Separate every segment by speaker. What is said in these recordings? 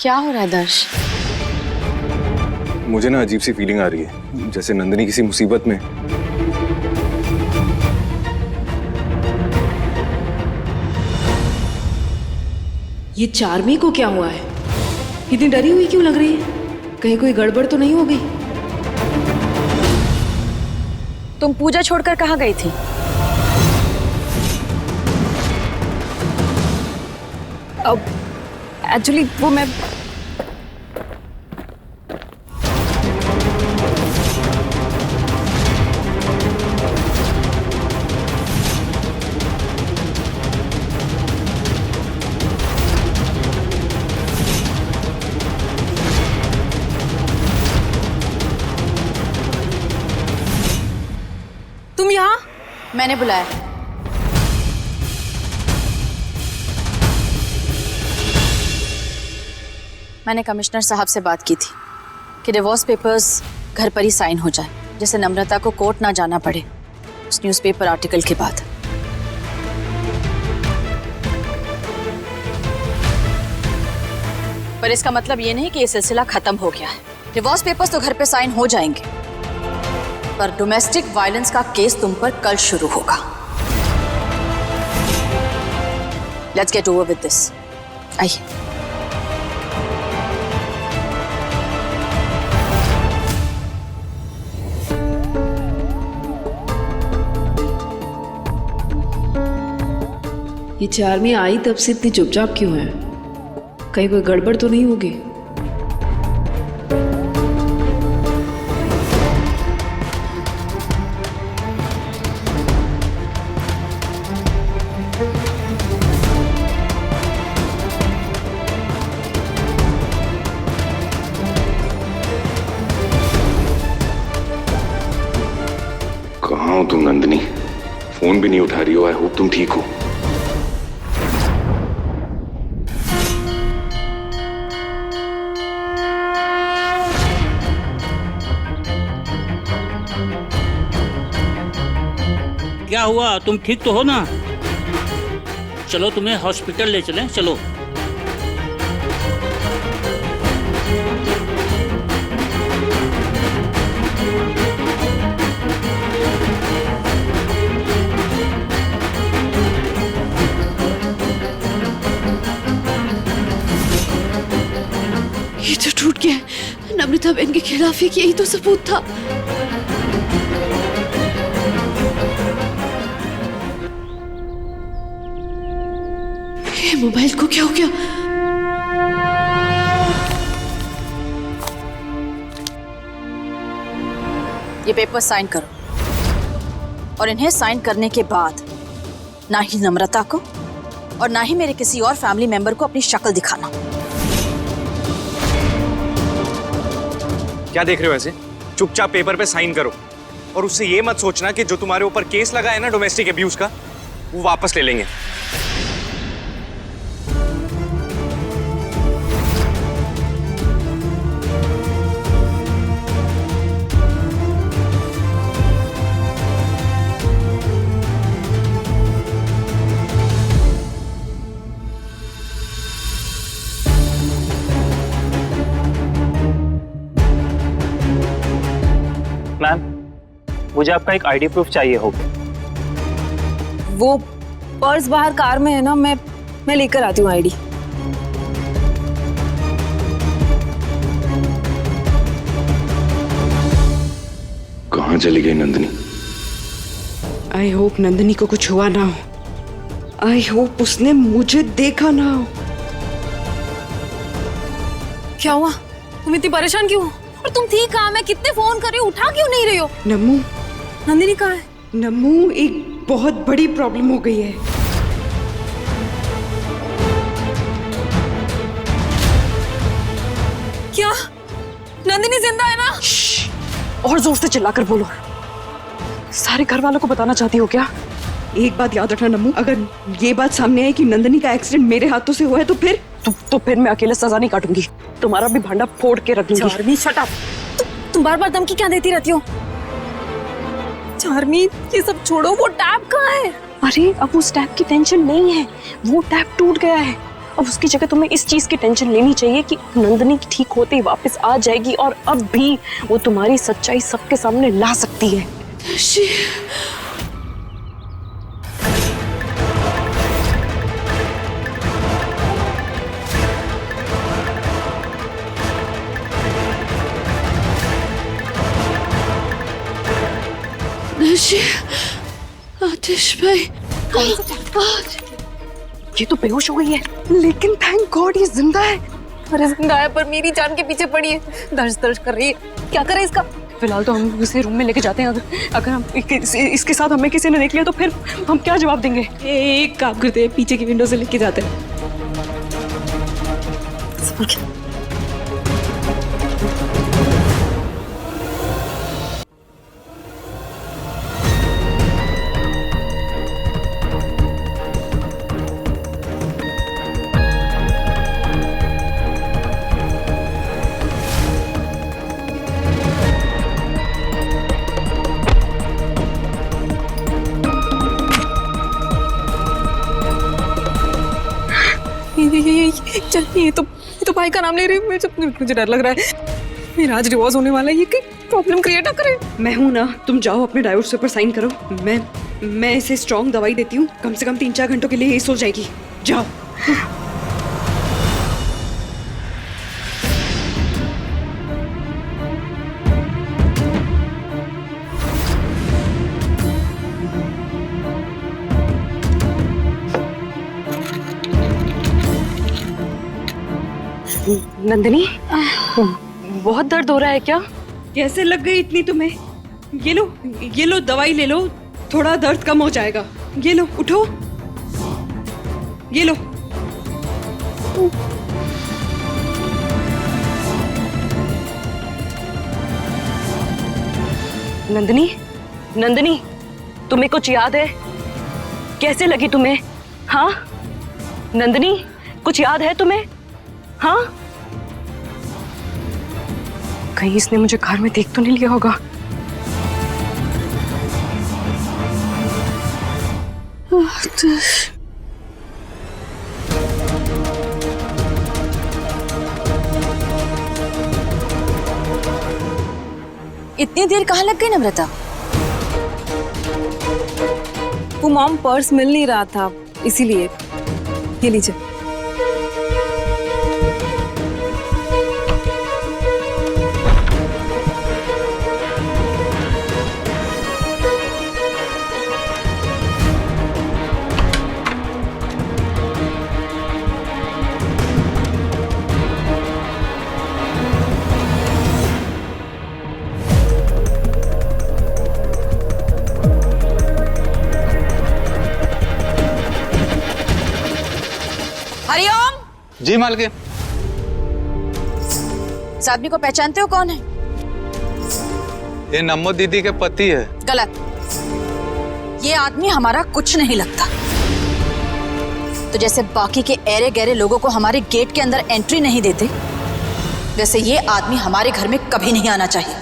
Speaker 1: क्या हो रहा है दर्श?
Speaker 2: मुझे ना अजीब सी फीलिंग आ रही है, जैसे नंदिनी किसी मुसीबत में।
Speaker 3: ये चार्मी को क्या हुआ है? इतनी डरी हुई क्यों लग रही है? कहीं कोई गड़बड़ तो नहीं हो गई?
Speaker 1: तुम पूजा छोड़कर कहाँ गई थी? अब एक्चुअली वो मैं
Speaker 3: तुम यहाँ?
Speaker 1: मैंने बुलाया। मैंने कमिश्नर साहब से बात की थी कि डिवोर्स पेपर्स घर पर ही साइन हो जाए, जिससे नम्रता को कोर्ट ना जाना पड़े उस न्यूज़पेपर आर्टिकल के बाद। पर इसका मतलब ये नहीं कि ये सिलसिला खत्म हो गया है। डिवोर्स पेपर्स तो घर पे साइन हो जाएंगे, पर डोमेस्टिक वायलेंस का केस तुम पर कल शुरू होगा। Let's get over with this. आइए।
Speaker 3: ये चार्मी आई तब से इतनी चुपचाप क्यों है? कहीं कोई गड़बड़ तो नहीं होगी?
Speaker 2: कहाँ हो तुम नंदिनी? फोन भी नहीं उठा रही हो। आई होप तुम ठीक हो।
Speaker 4: क्या हुआ? तुम ठीक तो हो ना? चलो तुम्हें हॉस्पिटल ले चलें। चलो।
Speaker 3: ये तो टूट गया। नम्रता बहन के खिलाफ यही तो सबूत था। ये मोबाइल को क्या हो गया?
Speaker 1: ये पेपर साइन करो, और इन्हें साइन करने के बाद ना ही नम्रता को और ना ही मेरे किसी और फैमिली मेंबर को अपनी शक्ल दिखाना।
Speaker 5: क्या देख रहे हो ऐसे? चुपचाप पेपर पे साइन करो, और उससे ये मत सोचना कि जो तुम्हारे ऊपर केस लगा है ना डोमेस्टिक अब्यूज का, वो वापस ले लेंगे।
Speaker 6: मैम, मुझे आपका एक आईडी प्रूफ चाहिए होगा।
Speaker 1: वो पर्स बाहर कार में है ना, मैं लेकर आती हूँ आईडी।
Speaker 2: कहाँ चली गई नंदिनी?
Speaker 3: आई होप नंदिनी को कुछ हुआ ना हो। आई होप उसने मुझे देखा ना हो।
Speaker 1: क्या हुआ? तुम इतनी परेशान क्यों हो? और तुम थी कहाँ? मैं कितने फोन कर रही हूँ, उठा क्यों नहीं रही हो?
Speaker 3: नम्मू,
Speaker 1: नंदिनी कहाँ है?
Speaker 3: नम्मू, एक बहुत बड़ी प्रॉब्लम हो गई है।
Speaker 1: क्या? नंदिनी जिंदा है ना?
Speaker 3: और जोर से चिल्लाकर बोलो। सारे घर वालों को बताना चाहती हो क्या? एक बात याद रखना नम्मू, अगर ये बात सामने आई कि नंदिनी का एक्सीडेंट मेरे हाथों से हुआ है तो फिर मैं अकेले सजा नहीं काटूंगी। तुम्हारा भी भांडा फोड़ के रख लूंगी।
Speaker 1: Charmi shut up. तुम बार बार धमकी क्या देती रहती हो? चार्मी ये सब छोड़ो, वो टैप कहाँ है?
Speaker 3: अरे अब उस टैप की टेंशन नहीं है, वो टैप टूट गया है। अब उसकी जगह तुम्हें इस चीज की टेंशन लेनी चाहिए कि नंदिनी ठीक होते ही वापस आ जाएगी और अब भी वो तुम्हारी सच्चाई सबके सामने ला सकती है।
Speaker 1: आतिश भाई,
Speaker 3: ये तो बेहोश हो गई है, लेकिन थैंक गॉड ये जिंदा है।
Speaker 7: अरे जिंदा है पर मेरी जान के पीछे पड़ी है, दर्ज दर्ज कर रही है। क्या करे इसका?
Speaker 3: फिलहाल तो हम इसे रूम में लेके जाते हैं। अगर हम इसके साथ हमें किसी ने देख लिया तो फिर हम क्या जवाब देंगे?
Speaker 7: एक काम करते हैं, पीछे की विंडो से लेके जाते हैं। ये तो भाई का नाम ले रही है। मुझे डर लग रहा है, मेरा आज डिवोर्स होने वाला है। ये प्रॉब्लम क्रिएट ना करे।
Speaker 3: मैं हूं ना, तुम जाओ अपने डाइवोर्स पेपर साइन करो। मैं इसे स्ट्रॉन्ग दवाई देती हूँ, कम से कम 3-4 घंटों के लिए ये सो जाएगी। जाओ। नंदिनी, बहुत दर्द हो रहा है क्या? कैसे लग गई इतनी तुम्हें? ये लो दवाई ले लो, थोड़ा दर्द कम हो जाएगा। ये लो, उठो, ये लो। नंदिनी, तुम्हें कुछ याद है? कैसे लगी तुम्हें? हाँ नंदिनी, कुछ याद है तुम्हें? हाँ, कहीं इसने मुझे घर में देख तो नहीं लिया होगा?
Speaker 1: इतनी देर कहाँ लग गई नम्रता?
Speaker 7: वो मॉम पर्स मिल नहीं रहा था, इसीलिए। ये लीजिए।
Speaker 1: हरिओम।
Speaker 8: जी मालकिन।
Speaker 1: इस आदमी को पहचानते हो? कौन है?
Speaker 8: ये नम्मो दीदी के पति है।
Speaker 1: गलत। ये आदमी हमारा कुछ नहीं लगता। तो जैसे बाकी के ऐरे गहरे लोगों को हमारे गेट के अंदर एंट्री नहीं देते, वैसे ये आदमी हमारे घर में कभी नहीं आना चाहिए।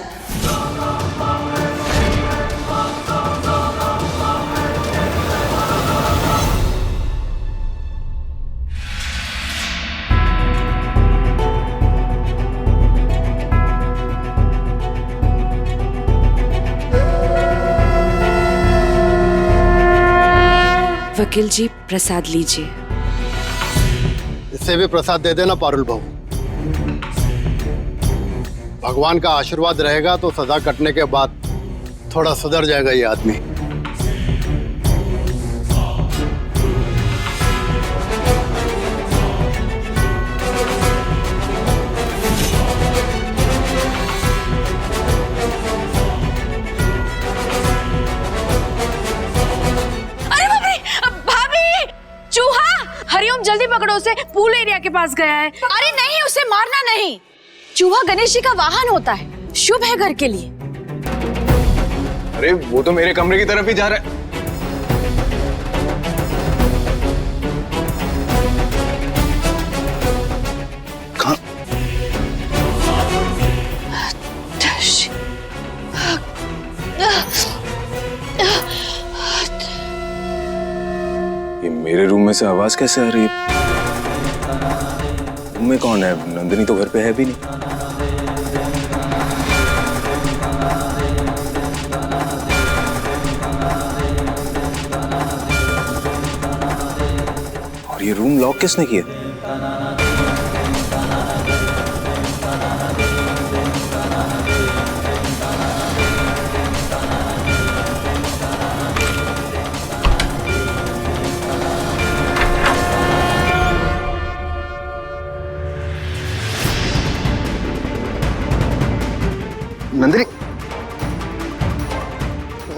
Speaker 9: वकील जी, प्रसाद लीजिए।
Speaker 10: इससे भी प्रसाद दे देना पारुल बहू। भगवान का आशीर्वाद रहेगा तो सजा कटने के बाद थोड़ा सुधर जाएगा ये आदमी।
Speaker 7: हरिओम, जल्दी पकड़ो उसे, पूल एरिया के पास गया है।
Speaker 1: अरे नहीं, उसे मारना नहीं। चूहा गणेश जी का वाहन होता है, शुभ है घर के लिए।
Speaker 5: अरे वो तो मेरे कमरे की तरफ ही जा रहा है।
Speaker 2: कहाँ? ये मेरे रूम में से आवाज कैसे आ रही है?
Speaker 5: रूम में कौन है? नंदिनी तो घर पे है भी नहीं। और ये रूम लॉक किसने किया? नंदिनी,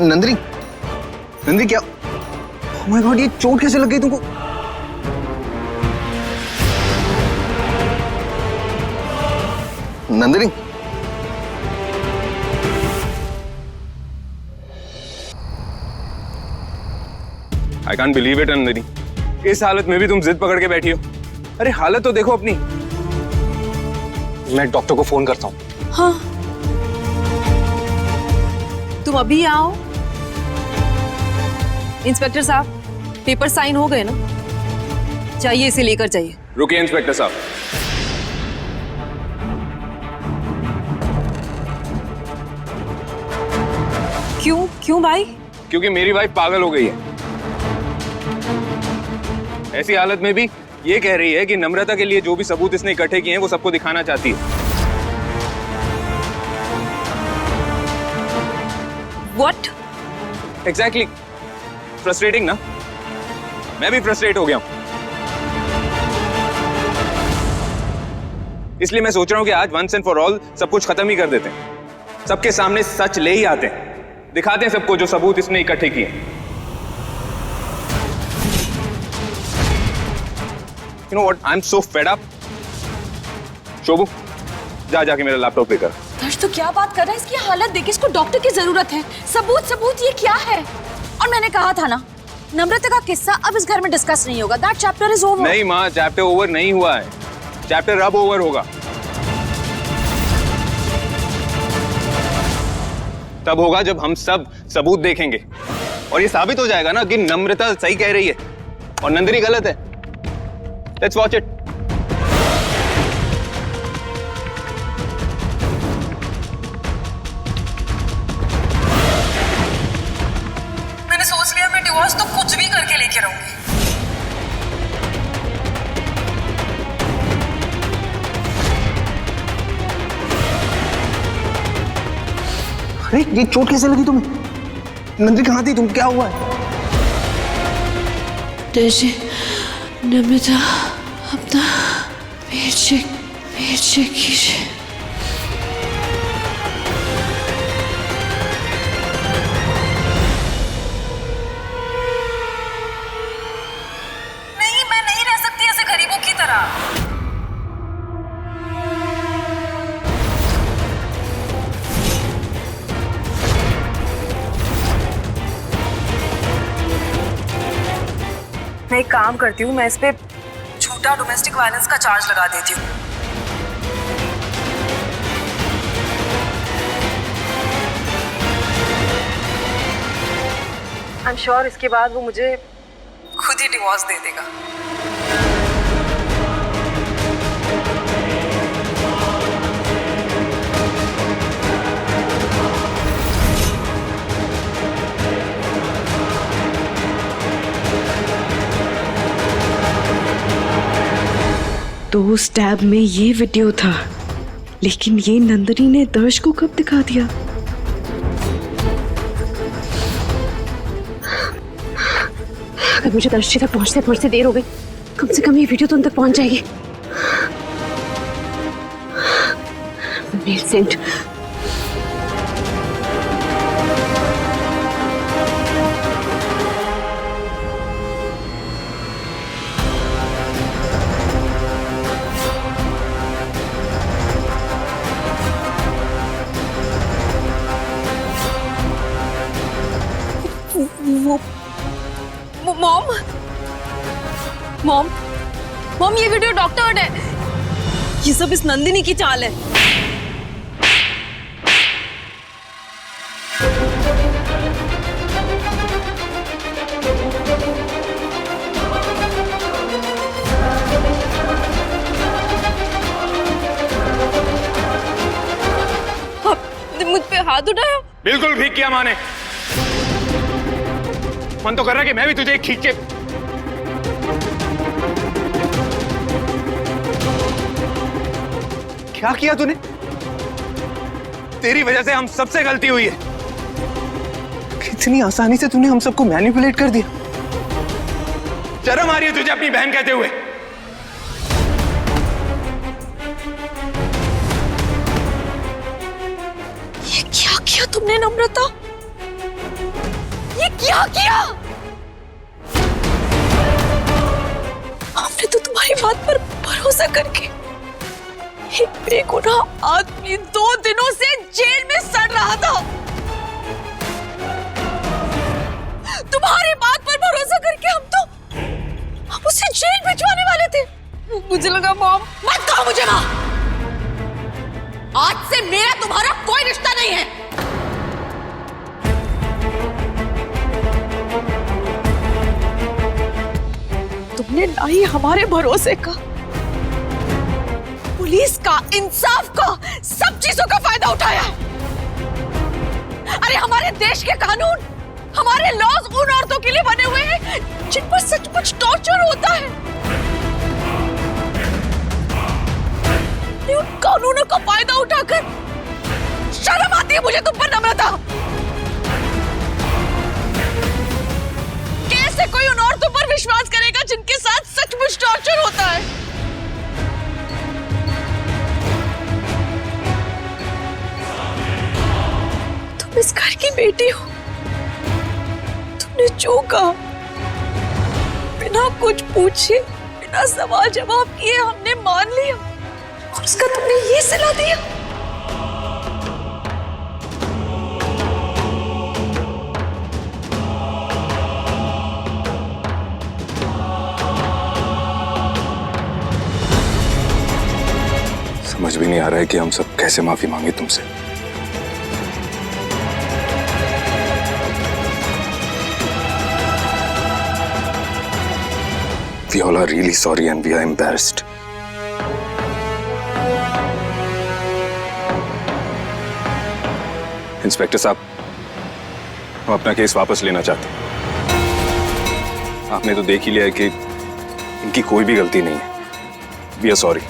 Speaker 5: नंदिनी, नंदिनी क्या? ओह माय गॉड, ये चोट कैसे लग गई तुमको? Nandini, I can't believe it Nandini, इस हालत में भी तुम जिद पकड़ के बैठी हो। अरे हालत तो देखो अपनी। मैं डॉक्टर को फोन करता हूँ।
Speaker 7: हाँ, तुम अभी आओ। इंस्पेक्टर साहब, पेपर साइन हो गए ना? चाहिए, इसे लेकर जाइए।
Speaker 5: रुकिए इंस्पेक्टर साहब।
Speaker 7: क्यों क्यों भाई?
Speaker 5: क्योंकि मेरी वाइफ पागल हो गई है। ऐसी हालत में भी ये कह रही है कि नम्रता के लिए जो भी सबूत इसने इकट्ठे किए हैं वो सबको दिखाना चाहती है।
Speaker 7: What?
Speaker 5: एग्जैक्टली। फ्रस्ट्रेटिंग ना? मैं भी फ्रस्ट्रेट हो गया हूं। इसलिए मैं सोच रहा हूं कि आज वंस एंड फॉर ऑल सब कुछ खत्म ही कर देते हैं। सबके सामने सच ले ही आते हैं, दिखाते हैं सबको जो सबूत इसने इकट्ठे किए। You know what? I'm so fed up. Shobhu, जाके मेरा लैपटॉप लेकर।
Speaker 1: दर्श, तो क्या बात कर रहा है? इसकी हालत देख, इसको डॉक्टर की जरूरत है। सबूत सबूत, ये क्या है? और मैंने कहा था ना, नम्रता का किस्सा अब इस घर में डिस्कस नहीं होगा। That chapter is over.
Speaker 5: नहीं माँ, चैप्टर ओवर नहीं हुआ है। चैप्टर अब ओवर होगा। तब होगा जब हम सब सबूत देखेंगे और ये साबित हो जाएगा ना कि नम्रता सही कह रही है और नंदिनी गलत है। Let's watch it.
Speaker 7: मैंने सोच लिया, मैं डिवोर्स तो कुछ भी करके लेके रहूंगी।
Speaker 5: अरे ये चोट कैसे लगी तुम्हें? नंदिनी कहाँ थी तुम? क्या हुआ है?
Speaker 9: नम्रता, अपना पेट चेक कीजिए।
Speaker 7: नहीं, मैं नहीं रह सकती ऐसे गरीबों की तरह। मैं एक काम करती हूँ, मैं इस पे झूठा डोमेस्टिक वायलेंस का चार्ज लगा देती हूँ। आई एम श्योर इसके बाद वो मुझे खुद ही डिवोर्स दे देगा।
Speaker 3: तो उस टैब में ये वीडियो था, लेकिन ये नंदिनी ने दर्श को कब दिखा दिया?
Speaker 1: अगर मुझे दर्श तक पहुंचते पहुंचते देर हो गई, कम से कम ये वीडियो तो उन तक पहुंच जाएगी। Mail send.
Speaker 7: Mom mom mom, ये वीडियो डॉक्टर है। ये सब इस नंदिनी की चाल है। हाथ उठाया।
Speaker 5: बिल्कुल ठीक किया माँ ने। मन तो कर रहा कि मैं भी तुझे खींच के। क्या किया तूने? तेरी वजह से हम सबसे गलती हुई है। कितनी आसानी से तूने हम सबको मैनिपुलेट कर दिया। शर्म आ रही है तुझे अपनी बहन कहते हुए?
Speaker 7: ये क्या किया तुमने नम्रता? ये क्या किया? हमने तो तुम्हारी बात पर भरोसा करके एक बेगुनाह आदमी 2 दिनों से जेल में सड़ रहा था। तुम्हारी बात पर भरोसा करके हम उसे जेल भिजवाने वाले थे। मुझे लगा मॉम।
Speaker 1: मत कहो मुझे माँ। आज से मेरा तुम्हारा कोई रिश्ता नहीं है।
Speaker 7: तुमने ना ही हमारे भरोसे का, पुलिस का, इंसाफ का, सब चीजों का फायदा उठाया है। अरे हमारे देश के कानून, हमारे लॉज उन औरतों के लिए बने हुए हैं जिन पर सचमुच टॉर्चर होता है। उन कानूनों का फायदा उठाकर शर्म आती है मुझे तुम पर नम्रता। कैसे कोई उन औरतों पर विश्वास करेगा जिनके साथ सचमुच टॉर्चर होता है? तुम इस घर की बेटी हो। तुमने जो कहा बिना कुछ पूछे, बिना सवाल जवाब किए हमने मान लिया और उसका तुमने ये सिला दिया।
Speaker 2: समझ भी नहीं आ रहा है कि हम सब कैसे माफी मांगे तुमसे। We all are really sorry and we are embarrassed. Inspector साहब, हम अपना केस वापस लेना चाहते हैं। आपने तो देख ही लिया है कि इनकी कोई भी गलती नहीं है। We are sorry.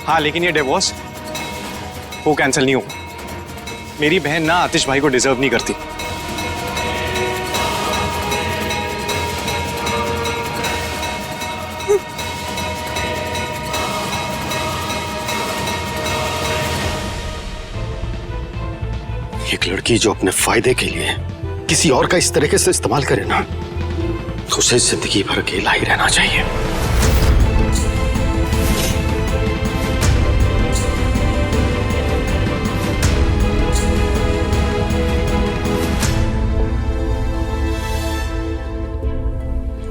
Speaker 5: हाँ, लेकिन ये डिवोर्स वो कैंसिल नहीं होगा। मेरी बहन ना आतिश भाई को डिजर्व नहीं करती।
Speaker 10: एक लड़की जो अपने फायदे के लिए किसी और का इस तरीके से इस्तेमाल करे ना, तो उसे जिंदगी भर अकेला ही रहना चाहिए।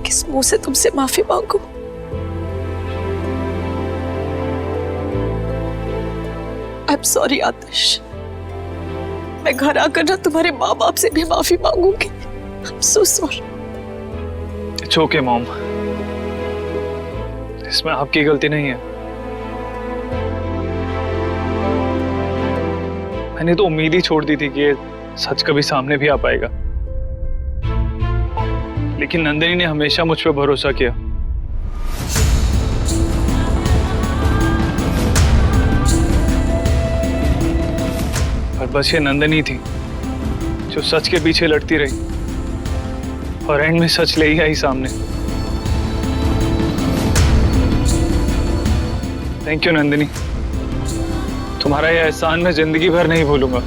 Speaker 7: किस मुंह से तुमसे माफी मांगू? आई एम सॉरी आतिश। मैं घर आकर ना तुम्हारे माँ बाप से भी माफी मांगूंगी। I am so sorry.
Speaker 8: It's okay mom, इसमें आपकी गलती नहीं है। मैंने तो उम्मीद ही छोड़ दी थी कि ये सच कभी सामने भी आ पाएगा, लेकिन नंदिनी ने हमेशा मुझ पर भरोसा किया। और बस ये नंदिनी थी जो सच के पीछे लड़ती रही और एंड में सच ले ही आई सामने। थैंक यू नंदिनी, तुम्हारा यह एहसान मैं जिंदगी भर नहीं भूलूंगा।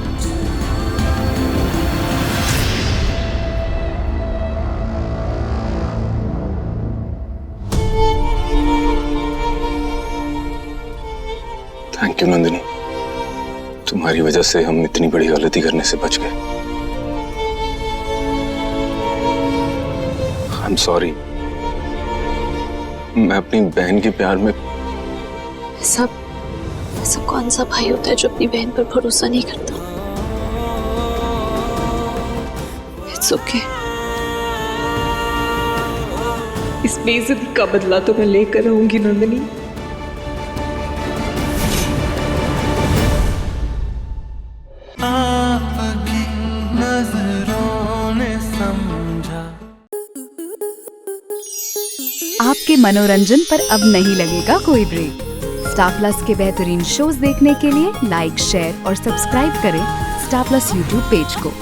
Speaker 2: थैंक यू नंदिनी, तुम्हारी वजह से हम इतनी बड़ी गलती करने से बच गए। I am sorry. मैं अपनी बहन के प्यार में
Speaker 9: ऐसा कौन सा भाई होता है जो अपनी बहन पर भरोसा नहीं करता? It's okay.
Speaker 7: इस बेइज्जती का बदला तो मैं लेकर आऊंगी नंदिनी।
Speaker 11: आपके मनोरंजन पर अब नहीं लगेगा कोई ब्रेक। स्टार प्लस के बेहतरीन शोज देखने के लिए लाइक, शेयर और सब्सक्राइब करें स्टार प्लस यूट्यूब पेज को।